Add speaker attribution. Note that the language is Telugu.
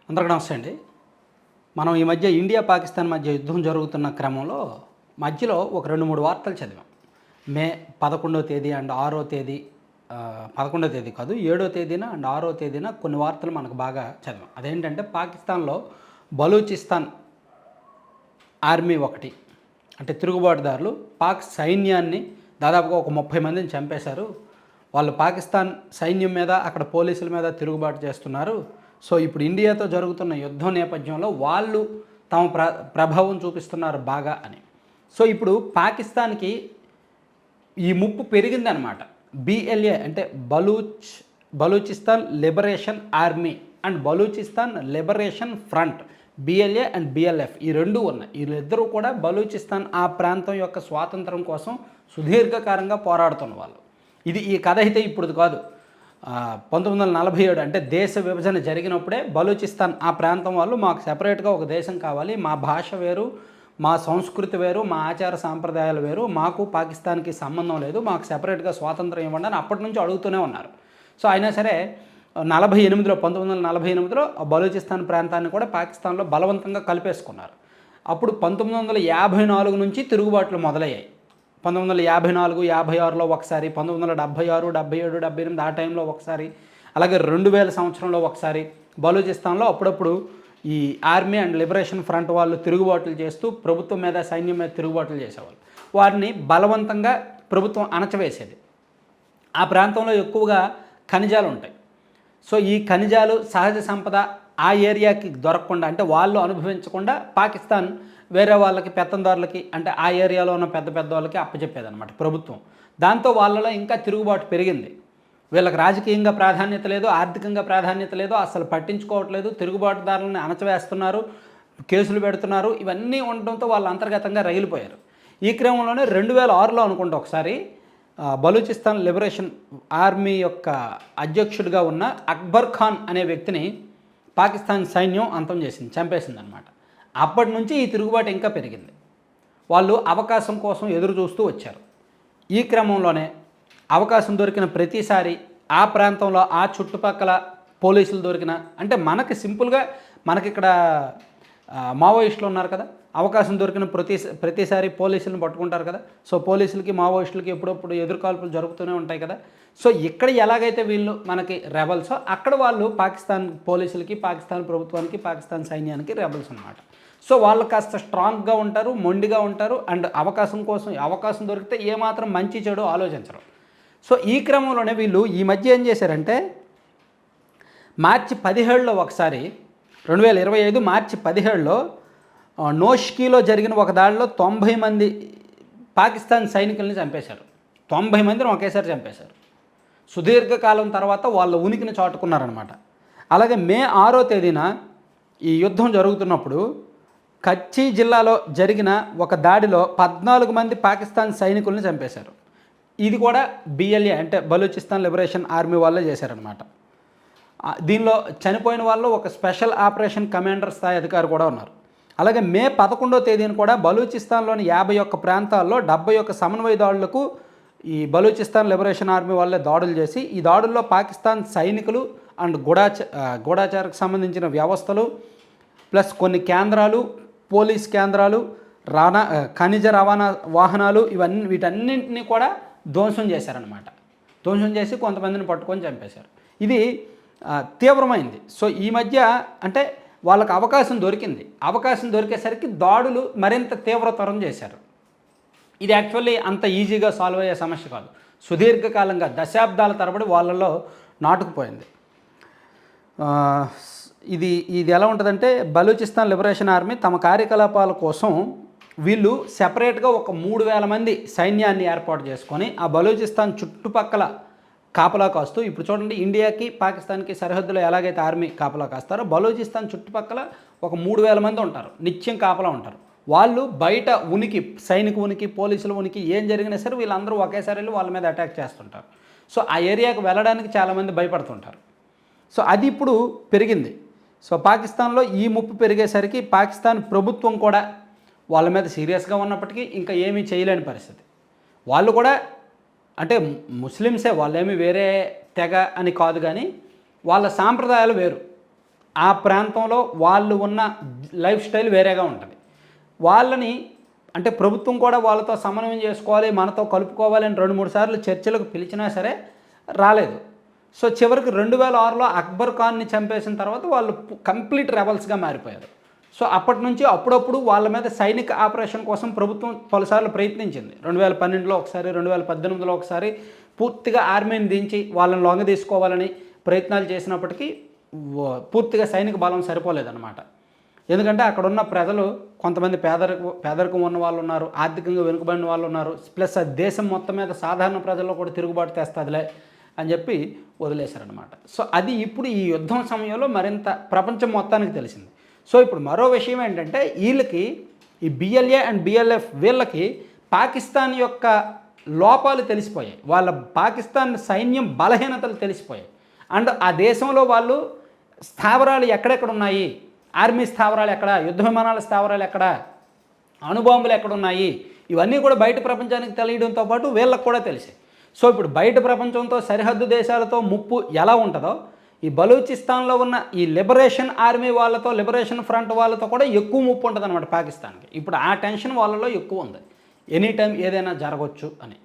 Speaker 1: అందరికీ నమస్తే అండి. మనం ఈ మధ్య ఇండియా పాకిస్తాన్ మధ్య యుద్ధం జరుగుతున్న క్రమంలో మధ్యలో ఒక 2, 3 వార్తలు చదివాం. మే 11వ తేదీ అండ్ 6వ తేదీ 11వ తేదీ కాదు 7వ తేదీన అండ్ 6వ తేదీన కొన్ని వార్తలు మనకు బాగా చదివాం. అదేంటంటే పాకిస్తాన్లో బలూచిస్తాన్ ఆర్మీ ఒకటి అంటే తిరుగుబాటుదారులు పాక్ సైన్యాన్ని దాదాపుగా ఒక 30 మందిని చంపేశారు. వాళ్ళు పాకిస్తాన్ సైన్యం మీద అక్కడ పోలీసుల మీద తిరుగుబాటు చేస్తున్నారు. సో ఇప్పుడు ఇండియాతో జరుగుతున్న యుద్ధం నేపథ్యంలో వాళ్ళు తమ ప్రభావం చూపిస్తున్నారు బాగా అని. సో ఇప్పుడు పాకిస్తాన్కి ఈ ముప్పు పెరిగిందనమాట. బిఎల్ఏ అంటే Balochistan liberation army and Balochistan liberation front BLA and BLF ఈ రెండు ఉన్నాయి. వీళ్ళిద్దరూ కూడా బలూచిస్తాన్ ఆ ప్రాంతం యొక్క స్వాతంత్రం కోసం సుదీర్ఘకాలంగా పోరాడుతున్న వాళ్ళు. ఈ కథ అయితే ఇప్పుడు కాదు. 1947 అంటే దేశ విభజన జరిగినప్పుడే బలూచిస్తాన్ ఆ ప్రాంతం వాళ్ళు మాకు సెపరేట్గా ఒక దేశం కావాలి, మా భాష వేరు, మా సంస్కృతి వేరు, మా ఆచార సాంప్రదాయాలు వేరు, మాకు పాకిస్తాన్కి సంబంధం లేదు, మాకు సెపరేట్గా స్వాతంత్రం ఇవ్వండి అని అప్పటి నుంచి అడుగుతూనే ఉన్నారు. సో అయినా సరే 1948లో బలూచిస్తాన్ ప్రాంతాన్ని కూడా పాకిస్తాన్లో బలవంతంగా కలిపేసుకున్నారు. అప్పుడు 1954 నుంచి తిరుగుబాట్లు మొదలయ్యాయి. 1954, 56లో ఒకసారి, 1976, 77, 78 ఆ టైంలో ఒకసారి, అలాగే 2000 సంవత్సరంలో ఒకసారి బలూచిస్తాన్లో అప్పుడప్పుడు ఈ ఆర్మీ అండ్ లిబరేషన్ ఫ్రంట్ వాళ్ళు తిరుగుబాట్లు చేస్తూ ప్రభుత్వం మీద సైన్యం మీద తిరుగుబాట్లు చేసేవాళ్ళు. వారిని బలవంతంగా ప్రభుత్వం అణచవేసేది. ఆ ప్రాంతంలో ఎక్కువగా ఖనిజాలు ఉంటాయి. సో ఈ ఖనిజాలు సహజ సంపద ఆ ఏరియాకి దొరకకుండా అంటే వాళ్ళు అనుభవించకుండా పాకిస్తాన్ వేరే వాళ్ళకి పెత్తందారులకి అంటే ఆ ఏరియాలో ఉన్న పెద్ద వాళ్ళకి అప్పచెప్పేదన్నమాట ప్రభుత్వం. దాంతో వాళ్ళలో ఇంకా తిరుగుబాటు పెరిగింది. వీళ్ళకి రాజకీయంగా ప్రాధాన్యత లేదు, ఆర్థికంగా ప్రాధాన్యత లేదు, అసలు పట్టించుకోవట్లేదు, తిరుగుబాటుదారులను అణచవేస్తున్నారు, కేసులు పెడుతున్నారు. ఇవన్నీ ఉండడంతో వాళ్ళు అంతర్గతంగా రగిలిపోయారు. ఈ క్రమంలోనే 2006లో అనుకుంటా ఒకసారి బలూచిస్తాన్ లిబరేషన్ ఆర్మీ యొక్క అధ్యక్షుడిగా ఉన్న అక్బర్ ఖాన్ అనే వ్యక్తిని పాకిస్తాన్ సైన్యం అంతం చేసింది, చంపేసింది అనమాట. అప్పటి నుంచి ఈ తిరుగుబాటు ఇంకా పెరిగింది. వాళ్ళు అవకాశం కోసం ఎదురు చూస్తూ వచ్చారు. ఈ క్రమంలోనే అవకాశం దొరికిన ప్రతిసారి ఆ ప్రాంతంలో ఆ చుట్టుపక్కల పోలీసులు దొరికిన అంటే మనకి సింపుల్గా మనకిక్కడ మావోయిస్టులు ఉన్నారు కదా, అవకాశం దొరికిన ప్రతిసారి పోలీసులను పట్టుకుంటారు కదా. సో పోలీసులకి మావోయిస్టులకి ఎప్పుడప్పుడు ఎదురుకాల్పులు జరుగుతూనే ఉంటాయి కదా. సో ఇక్కడ ఎలాగైతే వీళ్ళు మనకి రెబల్సో అక్కడ వాళ్ళు పాకిస్తాన్ పోలీసులకి, పాకిస్తాన్ ప్రభుత్వానికి, పాకిస్తాన్ సైన్యానికి రెబల్స్ అన్నమాట. సో వాళ్ళు కాస్త స్ట్రాంగ్గా ఉంటారు, మొండిగా ఉంటారు అండ్ అవకాశం దొరికితే ఏమాత్రం మంచి చెడు ఆలోచించరు. సో ఈ క్రమంలోనే వీళ్ళు ఈ మధ్య ఏం చేశారంటే మార్చి 17లో ఒకసారి 2025 మార్చి 17లో నోష్కీలో జరిగిన ఒక దాడిలో 90 మంది పాకిస్తాన్ సైనికుల్ని చంపేశారు. 90 మందిని ఒకేసారి చంపేశారు. సుదీర్ఘకాలం తర్వాత వాళ్ళ ఉనికిని చాటుకున్నారనమాట. అలాగే మే 6వ తేదీన ఈ యుద్ధం జరుగుతున్నప్పుడు కచ్చి జిల్లాలో జరిగిన ఒక దాడిలో 14 మంది పాకిస్తాన్ సైనికుల్ని చంపేశారు. ఇది కూడా బిఎల్ఏ అంటే బలూచిస్తాన్ లిబరేషన్ ఆర్మీ వాళ్ళే చేశారనమాట. దీనిలో చనిపోయిన వాళ్ళు ఒక స్పెషల్ ఆపరేషన్ కమాండర్ స్థాయి అధికారి కూడా ఉన్నారు. అలాగే మే 11వ తేదీన కూడా బలూచిస్తాన్లోని 51 ప్రాంతాల్లో 71 సమన్వయ దాడులకు ఈ బలూచిస్తాన్ లిబరేషన్ ఆర్మీ వాళ్ళే దాడులు చేసి ఈ దాడుల్లో పాకిస్తాన్ సైనికులు అండ్ గూఢాచారకు సంబంధించిన వ్యవస్థలు ప్లస్ కొన్ని కేంద్రాలు, పోలీస్ కేంద్రాలు, ఖనిజ రవాణా వాహనాలు వీటన్నింటినీ కూడా ధ్వంసం చేశారనమాట. ధ్వంసం చేసి కొంతమందిని పట్టుకొని చంపేశారు. ఇది తీవ్రమైంది. సో ఈ మధ్య అంటే వాళ్ళకి అవకాశం దొరికింది. అవకాశం దొరికేసరికి దాడులు మరింత తీవ్రతరం చేశారు. ఇది యాక్చువల్లీ అంత ఈజీగా సాల్వ్ అయ్యే సమస్య కాదు. సుదీర్ఘకాలంగా దశాబ్దాల తరబడి వాళ్ళలో నాటుకుపోయింది. ఇది ఎలా ఉంటుందంటే బలూచిస్తాన్ లిబరేషన్ ఆర్మీ తమ కార్యకలాపాల కోసం వీళ్ళు సెపరేట్గా ఒక 3000 మంది సైన్యాన్ని ఏర్పాటు చేసుకొని ఆ బలూచిస్తాన్ చుట్టుపక్కల కాపలా కాస్తూ ఇప్పుడు చూడండి ఇండియాకి పాకిస్తాన్కి సరిహద్దులో ఎలాగైతే ఆర్మీ కాపలా కాస్తారో బలూచిస్తాన్ చుట్టుపక్కల ఒక 3000 మంది ఉంటారు, నిత్యం కాపలా ఉంటారు. వాళ్ళు బయట సైనిక ఉనికి, పోలీసుల ఉనికి ఏం జరిగినా సరే వీళ్ళందరూ ఒకేసారి వెళ్ళి వాళ్ళ మీద అటాక్ చేస్తుంటారు. సో ఆ ఏరియాకు వెళ్ళడానికి చాలామంది భయపడుతుంటారు. సో అది ఇప్పుడు పెరిగింది. సో పాకిస్తాన్లో ఈ ముప్పు పెరిగేసరికి పాకిస్తాన్ ప్రభుత్వం కూడా వాళ్ళ మీద సీరియస్గా ఉన్నప్పటికీ ఇంకా ఏమీ చేయలేని పరిస్థితి. వాళ్ళు కూడా అంటే ముస్లిమ్సే, వాళ్ళేమి వేరే తెగ అని కాదు, కానీ వాళ్ళ సాంప్రదాయాలు వేరు. ఆ ప్రాంతంలో వాళ్ళు ఉన్న లైఫ్ స్టైల్ వేరేగా ఉంటుంది. వాళ్ళని అంటే ప్రభుత్వం కూడా వాళ్ళతో సమన్వయం చేసుకోవాలి, మనతో కలుపుకోవాలి అని 2-3 సార్లు చర్చలకు పిలిచినా సరే రాలేదు. సో చివరికి 2006లో అక్బర్ ఖాన్ని చంపేసిన తర్వాత వాళ్ళు కంప్లీట్ రెబల్స్గా మారిపోయారు. సో అప్పటి నుంచి అప్పుడప్పుడు వాళ్ళ మీద సైనిక ఆపరేషన్ కోసం ప్రభుత్వం పలుసార్లు ప్రయత్నించింది. 2012లో ఒకసారి, 2018లో ఒకసారి పూర్తిగా ఆర్మీని దించి వాళ్ళని లొంగ తీసుకోవాలని ప్రయత్నాలు చేసినప్పటికీ పూర్తిగా సైనిక బలం సరిపోలేదన్నమాట. ఎందుకంటే అక్కడున్న ప్రజలు కొంతమంది పేదరికం ఉన్న వాళ్ళు ఉన్నారు, ఆర్థికంగా వెనుకబడిన వాళ్ళు ఉన్నారు, ప్లస్ ఆ దేశం మొత్తం మీద సాధారణ ప్రజల్లో కూడా తిరుగుబాటు తెస్తుందిలే అని చెప్పి వదిలేశారనమాట. సో అది ఇప్పుడు ఈ యుద్ధం సమయంలో మరింత ప్రపంచం మొత్తానికి తెలిసింది. సో ఇప్పుడు మరో విషయం ఏంటంటే వీళ్ళకి ఈ బిఎల్ఏ అండ్ బిఎల్ఎఫ్ వీళ్ళకి పాకిస్తాన్ యొక్క లోపాలు తెలిసిపోయాయి, వాళ్ళ పాకిస్తాన్ సైన్యం బలహీనతలు తెలిసిపోయాయి. అండ్ ఆ దేశంలో వాళ్ళు స్థావరాలు ఎక్కడెక్కడ ఉన్నాయి, ఆర్మీ స్థావరాలు ఎక్కడ, యుద్ధ విమానాల స్థావరాలు ఎక్కడ, అణుబాంబులు ఎక్కడున్నాయి, ఇవన్నీ కూడా బయట ప్రపంచానికి తెలియడంతో పాటు వీళ్ళకు కూడా తెలిసాయి. సో ఇప్పుడు బయట ప్రపంచంతో సరిహద్దు దేశాలతో ముప్పు ఎలా ఉంటుందో ఈ బలూచిస్తాన్లో ఉన్న ఈ లిబరేషన్ ఆర్మీ వాళ్ళతో, లిబరేషన్ ఫ్రంట్ వాళ్ళతో కూడా ఎక్కువ ముప్పు ఉంటుంది అనమాట పాకిస్తాన్కి. ఇప్పుడు ఆ టెన్షన్ వాళ్ళలో ఎక్కువ ఉంది, ఎనీ టైం ఏదైనా జరగవచ్చు అని.